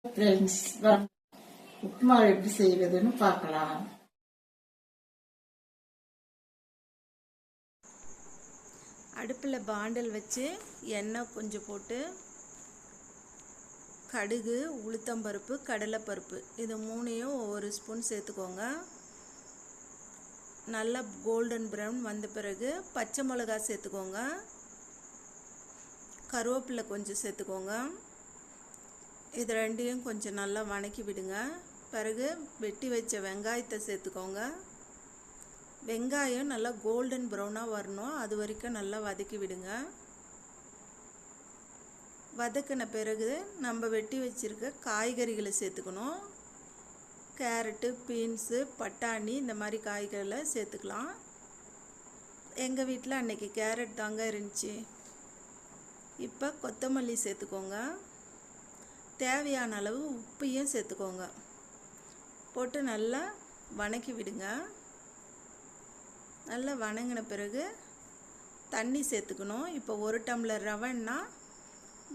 Friends, upma எப்படி செய்வதுன்னு பார்க்கலாம். அடுப்பில் பாண்டல் வச்சு எண்ணெய் கொஞ்சம் போட்டு கடுகு, உளுத்தம்பருப்பு, கடலைப்பருப்பு இது மூணையும் ஒவ்வொரு ஸ்பூன் சேர்த்துக்கோங்க. நல்லா கோல்டன் ப்ரௌன் வந்த பிறகு பச்சை மிளகா சேர்த்துக்கோங்க. கருவேப்பிலை கொஞ்சம் சேர்த்துக்கோங்க. இது ரெண்டையும் கொஞ்சம் நல்லா வணக்கி விடுங்க. பிறகு வெட்டி வச்ச வெங்காயத்தை சேர்த்துக்கோங்க. வெங்காயம் நல்லா கோல்டன் ப்ரௌனாக வரணும், அது வரைக்கும் நல்லா வதக்கி விடுங்க. வதக்கின பிறகு நம்ம வெட்டி வச்சுருக்க காய்கறிகளை சேர்த்துக்கணும். கேரட்டு, பீன்ஸு, பட்டாணி இந்த மாதிரி காய்கறிகளை சேர்த்துக்கலாம். எங்கள் வீட்டில் அன்றைக்கி கேரட் தாங்க இருந்துச்சு. இப்போ கொத்தமல்லி சேர்த்துக்கோங்க. தேவையான அளவு உப்பையும் சேர்த்துக்கோங்க. போட்டு நல்லா வணக்கி விடுங்க. நல்லா வணங்கின பிறகு தண்ணி சேர்த்துக்கணும். இப்போ 1 டம்ளர் ரவைன்னா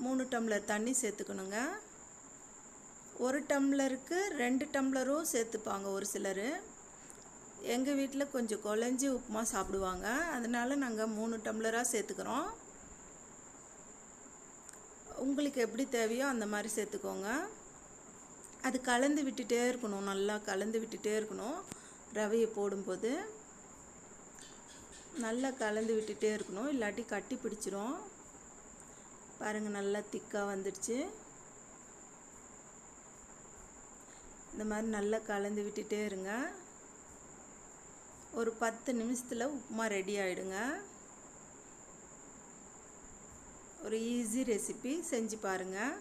3 டம்ளர் தண்ணி சேர்த்துக்கணுங்க. 1 டம்ளருக்கு 2 டம்ளரும் சேர்த்துப்பாங்க ஒரு சிலர். எங்கள் வீட்டில் கொஞ்சம் குழஞ்சி உப்புமா சாப்பிடுவாங்க, அதனால் நாங்கள் 3 டம்ளராக சேர்த்துக்கிறோம். உங்களுக்கு எப்படி தேவையோ அந்த மாதிரி சேர்த்துக்கோங்க. அது கலந்து விட்டுட்டே இருக்கணும், நல்லா கலந்து விட்டுட்டே இருக்கணும். ரவையை போடும்போது நல்லா கலந்து விட்டுட்டே இருக்கணும், இல்லாட்டி கட்டி பிடிச்சிரும். பாருங்கள், நல்லா திக்காக வந்துடுச்சு. இந்த மாதிரி நல்லா கலந்து விட்டுட்டே இருங்க. ஒரு 10 நிமிஷத்தில் உப்புமா ரெடி ஆகிடுங்க. ஒரு ஈஸி ரெசிபி, செஞ்சு பாருங்கள்.